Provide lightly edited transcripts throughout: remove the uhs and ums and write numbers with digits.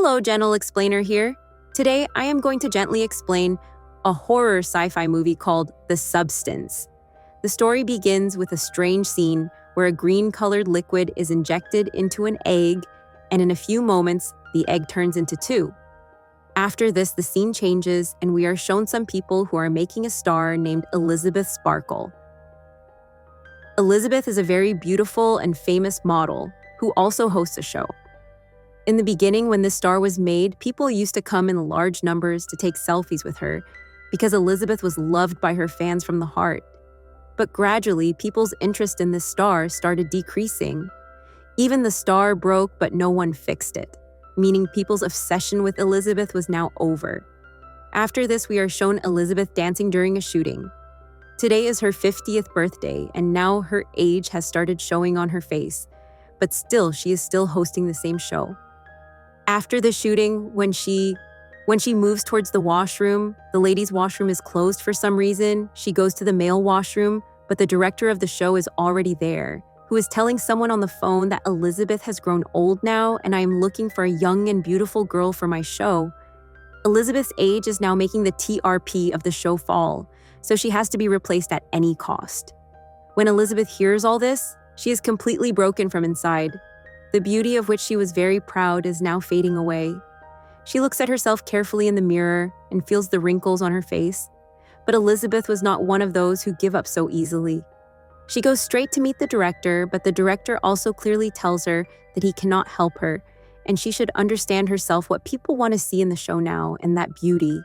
Hello, Gentle Explainer here. Today, I am going to gently explain a horror sci-fi movie called The Substance. The story begins with a strange scene where a green-colored liquid is injected into an egg, and in a few moments, the egg turns into two. After this, the scene changes, and we are shown some people who are making a star named Elisabeth Sparkle. Elisabeth is a very beautiful and famous model who also hosts a show. In the beginning, when this star was made, people used to come in large numbers to take selfies with her because Elisabeth was loved by her fans from the heart. But gradually, people's interest in this star started decreasing. Even the star broke, but no one fixed it, meaning people's obsession with Elisabeth was now over. After this, we are shown Elisabeth dancing during a shooting. Today is her 50th birthday, and now her age has started showing on her face, but still, she is still hosting the same show. After the shooting, when she moves towards the washroom, the ladies' washroom is closed for some reason. She goes to the male washroom, but the director of the show is already there, who is telling someone on the phone that Elisabeth has grown old now and I am looking for a young and beautiful girl for my show. Elisabeth's age is now making the TRP of the show fall, so she has to be replaced at any cost. When Elisabeth hears all this, she is completely broken from inside. The beauty of which she was very proud is now fading away. She looks at herself carefully in the mirror and feels the wrinkles on her face. But Elisabeth was not one of those who give up so easily. She goes straight to meet the director, but the director also clearly tells her that he cannot help her, and she should understand herself what people want to see in the show now, and that beauty.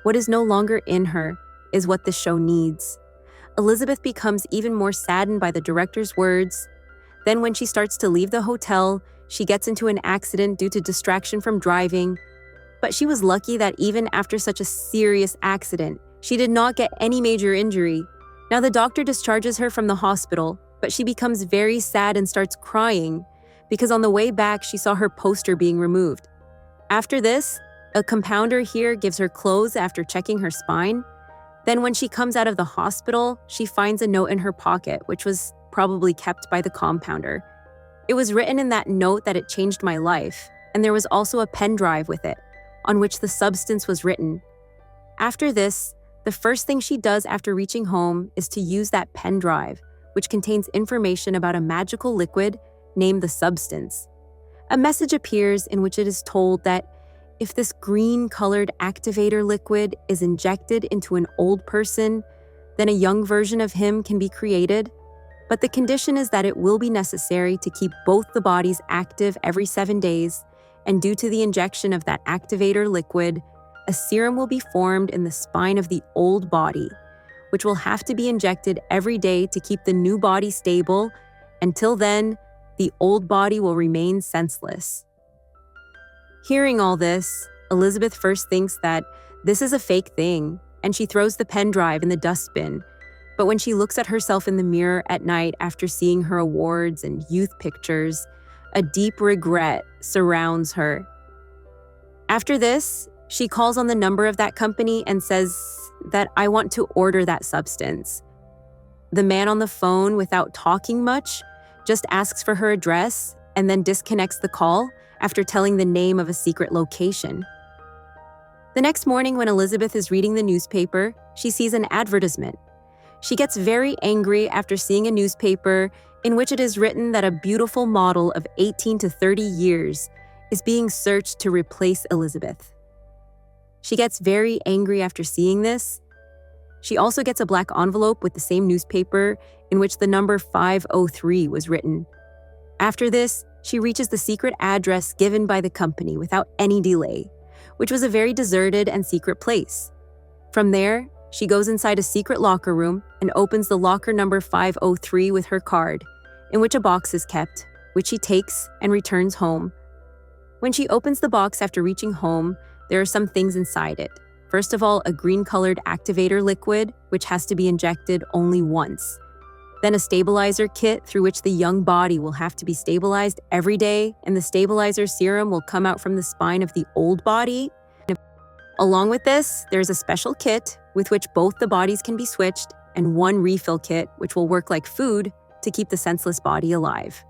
What is no longer in her is what the show needs. Elisabeth becomes even more saddened by the director's words. Then when she starts to leave the hotel, she gets into an accident due to distraction from driving. But she was lucky that even after such a serious accident, she did not get any major injury. Now the doctor discharges her from the hospital, but she becomes very sad and starts crying because on the way back, she saw her poster being removed. After this, a compounder here gives her clothes after checking her spine. Then when she comes out of the hospital, she finds a note in her pocket, which was probably kept by the compounder. It was written in that note that it changed my life, and there was also a pen drive with it, on which the substance was written. After this, the first thing she does after reaching home is to use that pen drive, which contains information about a magical liquid named the substance. A message appears in which it is told that if this green-colored activator liquid is injected into an old person, then a young version of him can be created. But the condition is that it will be necessary to keep both the bodies active every 7 days, and due to the injection of that activator liquid, a serum will be formed in the spine of the old body, which will have to be injected every day to keep the new body stable. Until then, the old body will remain senseless. Hearing all this, Elisabeth first thinks that this is a fake thing, and she throws the pen drive in the dustbin. But when she looks at herself in the mirror at night after seeing her awards and youth pictures, a deep regret surrounds her. After this, she calls on the number of that company and says that I want to order that substance. The man on the phone, without talking much, just asks for her address and then disconnects the call after telling the name of a secret location. The next morning when Elisabeth is reading the newspaper, she sees an advertisement. She gets very angry after seeing a newspaper in which it is written that a beautiful model of 18 to 30 years is being searched to replace Elisabeth. She gets very angry after seeing this. She also gets a black envelope with the same newspaper in which the number 503 was written. After this, she reaches the secret address given by the company without any delay, which was a very deserted and secret place. From there, she goes inside a secret locker room and opens the locker number 503 with her card, in which a box is kept, which she takes and returns home. When she opens the box after reaching home, there are some things inside it. First of all, a green-colored activator liquid, which has to be injected only once. Then a stabilizer kit through which the young body will have to be stabilized every day, and the stabilizer serum will come out from the spine of the old body. Along with this, there's a special kit with which both the bodies can be switched, and one refill kit which will work like food to keep the senseless body alive.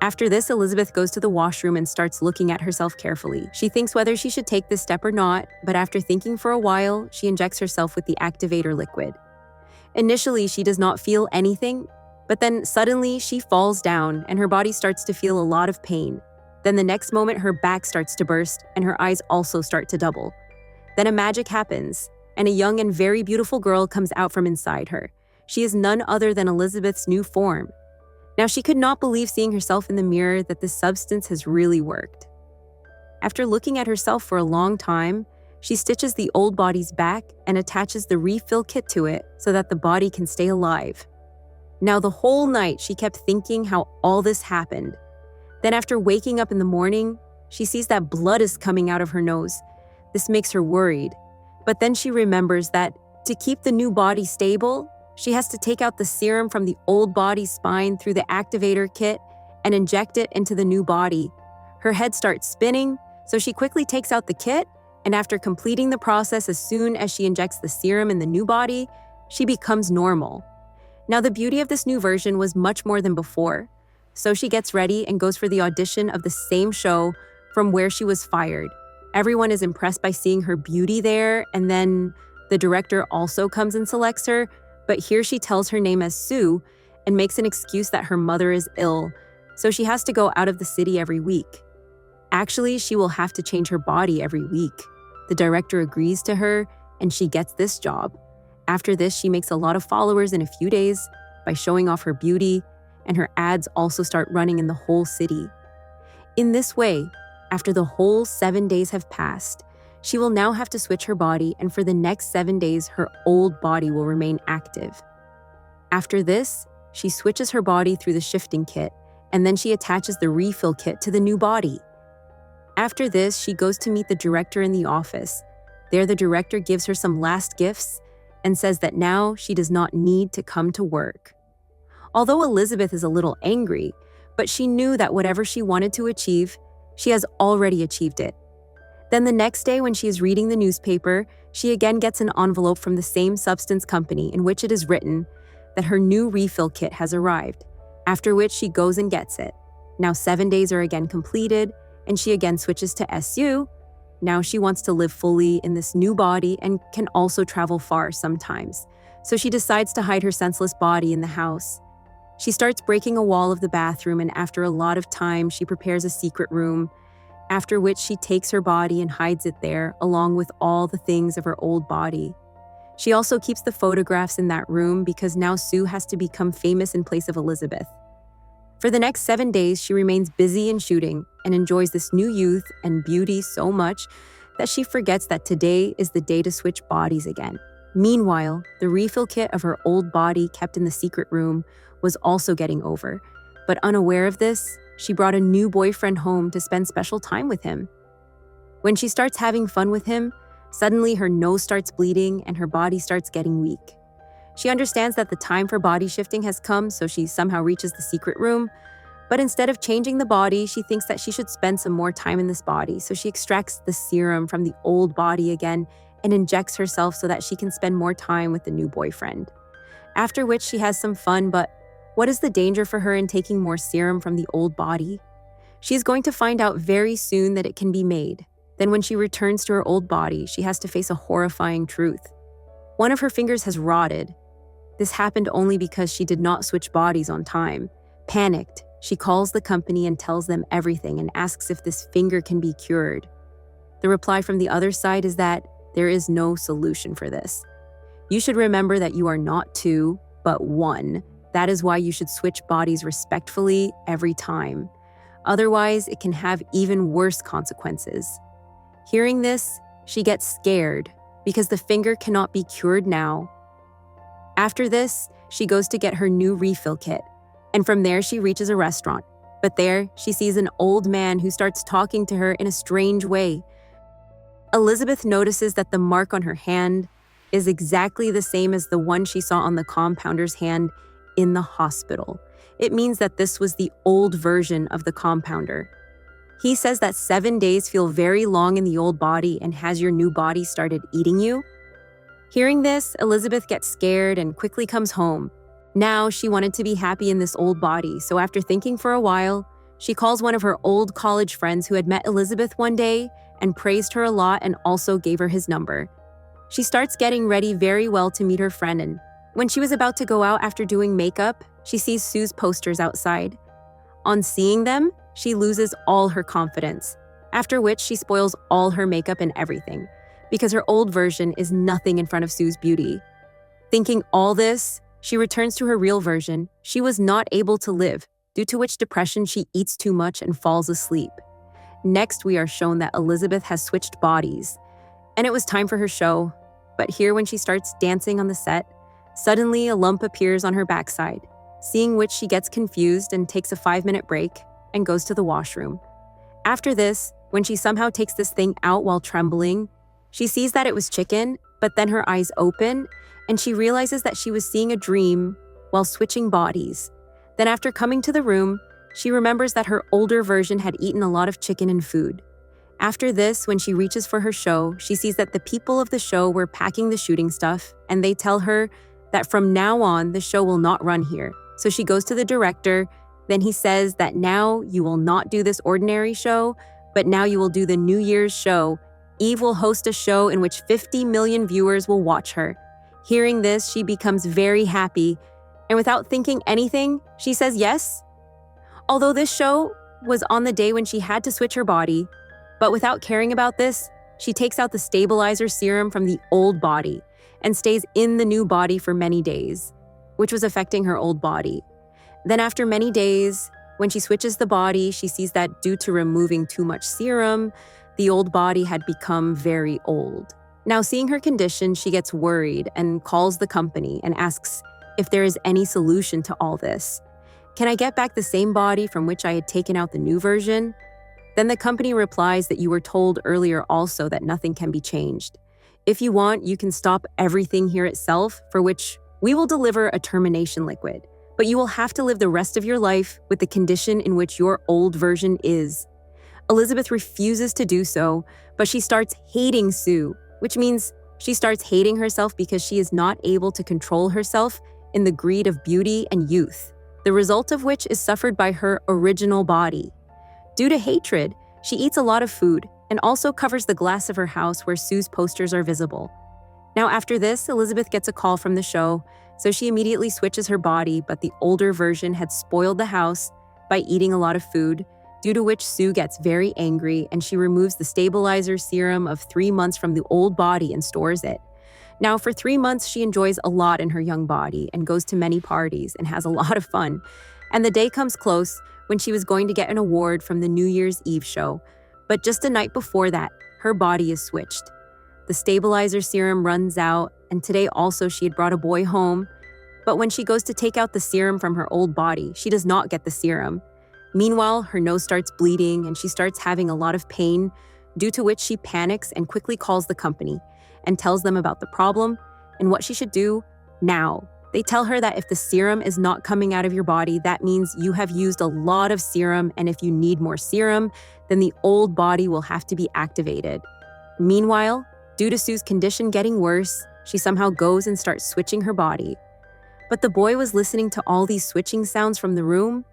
After this, Elisabeth goes to the washroom and starts looking at herself carefully. She thinks whether she should take this step or not, but after thinking for a while, she injects herself with the activator liquid. Initially, she does not feel anything, but then suddenly she falls down and her body starts to feel a lot of pain. Then the next moment, her back starts to burst and her eyes also start to double. Then a magic happens, and a young and very beautiful girl comes out from inside her. She is none other than Elisabeth's new form. Now, she could not believe seeing herself in the mirror that this substance has really worked. After looking at herself for a long time, she stitches the old body's back and attaches the refill kit to it so that the body can stay alive. Now, the whole night, she kept thinking how all this happened. Then after waking up in the morning, she sees that blood is coming out of her nose. This makes her worried. But then she remembers that to keep the new body stable, she has to take out the serum from the old body's spine through the activator kit and inject it into the new body. Her head starts spinning, so she quickly takes out the kit, and after completing the process as soon as she injects the serum in the new body, she becomes normal. Now, the beauty of this new version was much more than before. So she gets ready and goes for the audition of the same show from where she was fired. Everyone is impressed by seeing her beauty there, and then the director also comes and selects her, but here she tells her name as Sue and makes an excuse that her mother is ill, so she has to go out of the city every week. Actually, she will have to change her body every week. The director agrees to her, and she gets this job. After this, she makes a lot of followers in a few days by showing off her beauty, and her ads also start running in the whole city. In this way, after the whole 7 days have passed, she will now have to switch her body, and for the next 7 days, her old body will remain active. After this, she switches her body through the shifting kit, and then she attaches the refill kit to the new body. After this, she goes to meet the director in the office. There, the director gives her some last gifts and says that now she does not need to come to work. Although Elisabeth is a little angry, but she knew that whatever she wanted to achieve, she has already achieved it. Then the next day, when she is reading the newspaper, she again gets an envelope from the same substance company in which it is written that her new refill kit has arrived, after which she goes and gets it. Now 7 days are again completed, and she again switches to SU. Now she wants to live fully in this new body and can also travel far sometimes. So she decides to hide her senseless body in the house. She starts breaking a wall of the bathroom, and after a lot of time, she prepares a secret room, after which she takes her body and hides it there, along with all the things of her old body. She also keeps the photographs in that room because now Sue has to become famous in place of Elisabeth. For the next 7 days, she remains busy in shooting and enjoys this new youth and beauty so much that she forgets that today is the day to switch bodies again. Meanwhile, the refill kit of her old body kept in the secret room was also getting over, but unaware of this, she brought a new boyfriend home to spend special time with him. When she starts having fun with him, suddenly her nose starts bleeding and her body starts getting weak. She understands that the time for body shifting has come, so she somehow reaches the secret room, but instead of changing the body, she thinks that she should spend some more time in this body, so she extracts the serum from the old body again and injects herself so that she can spend more time with the new boyfriend. After which she has some fun, but what is the danger for her in taking more serum from the old body? She is going to find out very soon that it can be made. Then when she returns to her old body, she has to face a horrifying truth. One of her fingers has rotted. This happened only because she did not switch bodies on time. Panicked, she calls the company and tells them everything and asks if this finger can be cured. The reply from the other side is that there is no solution for this. You should remember that you are not two, but one. That is why you should switch bodies respectfully every time. Otherwise, it can have even worse consequences. Hearing this, she gets scared because the finger cannot be cured now. After this, she goes to get her new refill kit, and from there she reaches a restaurant. But there, she sees an old man who starts talking to her in a strange way. Elisabeth notices that the mark on her hand is exactly the same as the one she saw on the compounder's hand in the hospital. It means that this was the old version of the compounder. He says that 7 days feel very long in the old body, and has your new body started eating you? Hearing this, Elisabeth gets scared and quickly comes home. Now she wanted to be happy in this old body, so after thinking for a while, she calls one of her old college friends who had met Elisabeth one day and praised her a lot and also gave her his number. She starts getting ready very well to meet her friend, and when she was about to go out after doing makeup, she sees Sue's posters outside. On seeing them, she loses all her confidence, after which she spoils all her makeup and everything, because her old version is nothing in front of Sue's beauty. Thinking all this, she returns to her real version. She was not able to live, due to which depression she eats too much and falls asleep. Next, we are shown that Elisabeth has switched bodies, and it was time for her show. But here, when she starts dancing on the set, suddenly a lump appears on her backside, seeing which she gets confused and takes a 5-minute break and goes to the washroom. After this, when she somehow takes this thing out while trembling, she sees that it was chicken, but then her eyes open and she realizes that she was seeing a dream while switching bodies. Then after coming to the room, she remembers that her older version had eaten a lot of chicken and food. After this, when she reaches for her show, she sees that the people of the show were packing the shooting stuff, and they tell her that from now on, the show will not run here. So she goes to the director. Then he says that now you will not do this ordinary show, but now you will do the New Year's show. Eve will host a show in which 50 million viewers will watch her. Hearing this, she becomes very happy, and without thinking anything, she says yes. Although this show was on the day when she had to switch her body, but without caring about this, she takes out the stabilizer serum from the old body and stays in the new body for many days, which was affecting her old body. Then after many days, when she switches the body, she sees that due to removing too much serum, the old body had become very old. Now, seeing her condition, she gets worried and calls the company and asks if there is any solution to all this. Can I get back the same body from which I had taken out the new version? Then the company replies that you were told earlier also that nothing can be changed. If you want, you can stop everything here itself, for which we will deliver a termination liquid. But you will have to live the rest of your life with the condition in which your old version is. Elisabeth refuses to do so, but she starts hating Sue, which means she starts hating herself because she is not able to control herself in the greed of beauty and youth, the result of which is suffered by her original body. Due to hatred, she eats a lot of food and also covers the glass of her house where Sue's posters are visible. Now after this, Elisabeth gets a call from the show, so she immediately switches her body, but the older version had spoiled the house by eating a lot of food, due to which Sue gets very angry and she removes the stabilizer serum of 3 months from the old body and stores it. Now for 3 months, she enjoys a lot in her young body and goes to many parties and has a lot of fun. And the day comes close when she was going to get an award from the New Year's Eve show, but just a night before that, her body is switched. The stabilizer serum runs out, and today also she had brought a boy home, but when she goes to take out the serum from her old body, she does not get the serum. Meanwhile, her nose starts bleeding and she starts having a lot of pain, due to which she panics and quickly calls the company and tells them about the problem and what she should do now. They tell her that if the serum is not coming out of your body, that means you have used a lot of serum, and if you need more serum, then the old body will have to be activated. Meanwhile, due to Sue's condition getting worse, she somehow goes and starts switching her body. But the boy was listening to all these switching sounds from the room.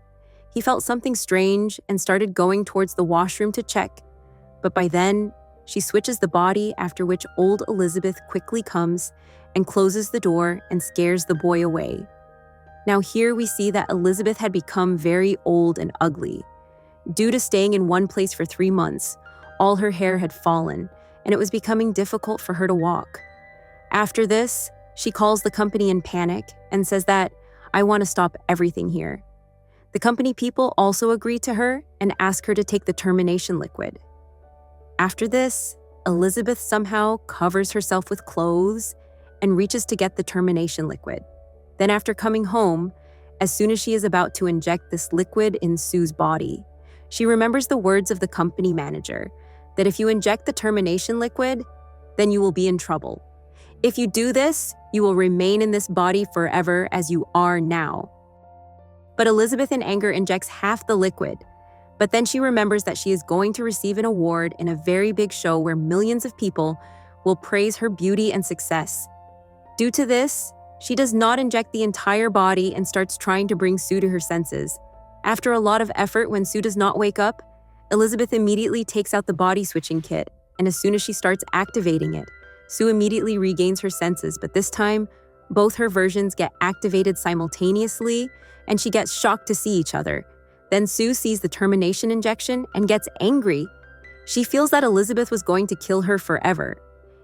He felt something strange and started going towards the washroom to check. But by then, she switches the body, after which old Elisabeth quickly comes and closes the door and scares the boy away. Now here we see that Elisabeth had become very old and ugly. Due to staying in one place for 3 months, all her hair had fallen, and it was becoming difficult for her to walk. After this, she calls the company in panic and says that, I want to stop everything here. The company people also agree to her and ask her to take the termination liquid. After this, Elisabeth somehow covers herself with clothes and reaches to get the termination liquid. Then after coming home, as soon as she is about to inject this liquid in Sue's body, she remembers the words of the company manager, that if you inject the termination liquid, then you will be in trouble. If you do this, you will remain in this body forever as you are now. But Elisabeth in anger injects half the liquid, but then she remembers that she is going to receive an award in a very big show where millions of people will praise her beauty and success. Due to this, she does not inject the entire body and starts trying to bring Sue to her senses. After a lot of effort, when Sue does not wake up, Elisabeth immediately takes out the body switching kit, and as soon as she starts activating it, Sue immediately regains her senses, but this time, both her versions get activated simultaneously, and she gets shocked to see each other. Then Sue sees the termination injection and gets angry. She feels that Elisabeth was going to kill her forever.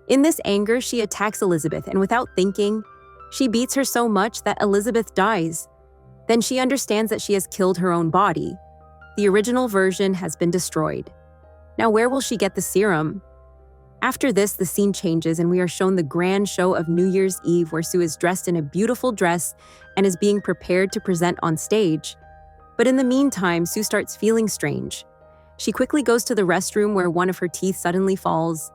In this anger, she attacks Elisabeth, and without thinking, she beats her so much that Elisabeth dies. Then she understands that she has killed her own body. The original version has been destroyed. Now, where will she get the serum? After this, the scene changes and we are shown the grand show of New Year's Eve where Sue is dressed in a beautiful dress and is being prepared to present on stage. But in the meantime, Sue starts feeling strange. She quickly goes to the restroom where one of her teeth suddenly falls.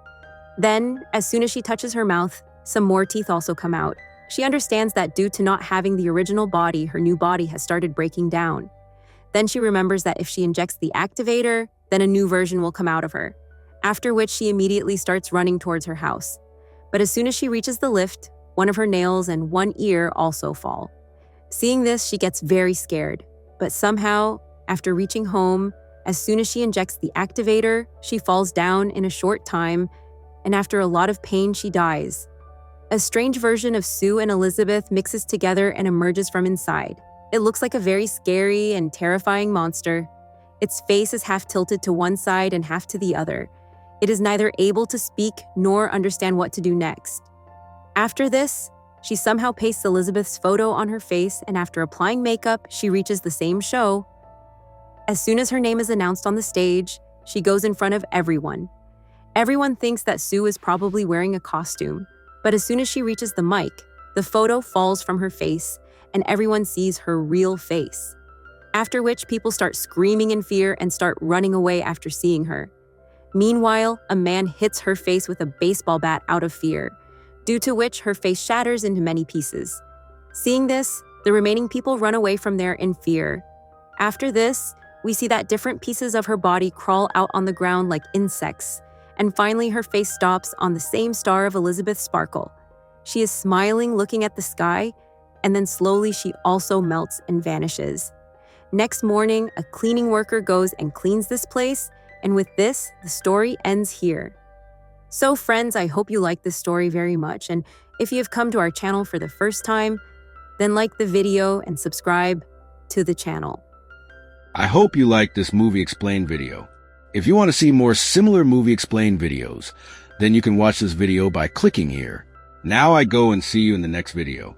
Then, as soon as she touches her mouth, some more teeth also come out. She understands that due to not having the original body, her new body has started breaking down. Then she remembers that if she injects the activator, then a new version will come out of her. After which she immediately starts running towards her house. But as soon as she reaches the lift, one of her nails and one ear also fall. Seeing this, she gets very scared. But somehow, after reaching home, as soon as she injects the activator, she falls down in a short time, and after a lot of pain, she dies. A strange version of Sue and Elisabeth mixes together and emerges from inside. It looks like a very scary and terrifying monster. Its face is half tilted to one side and half to the other. It is neither able to speak nor understand what to do next. After this, she somehow pastes Elisabeth's photo on her face, and after applying makeup, she reaches the same show. As soon as her name is announced on the stage, she goes in front of everyone. Everyone thinks that Sue is probably wearing a costume, but as soon as she reaches the mic, the photo falls from her face, and everyone sees her real face. After which, people start screaming in fear and start running away after seeing her. Meanwhile, a man hits her face with a baseball bat out of fear, due to which her face shatters into many pieces. Seeing this, the remaining people run away from there in fear. After this, we see that different pieces of her body crawl out on the ground like insects, and finally her face stops on the same star of Elisabeth Sparkle. She is smiling, looking at the sky, and then slowly she also melts and vanishes. Next morning, a cleaning worker goes and cleans this place, and with this, the story ends here. So friends, I hope you like this story very much, and if you have come to our channel for the first time, then like the video and subscribe to the channel. I hope you liked this movie explained video. If you want to see more similar movie explained videos, then you can watch this video by clicking here. Now I go and see you in the next video.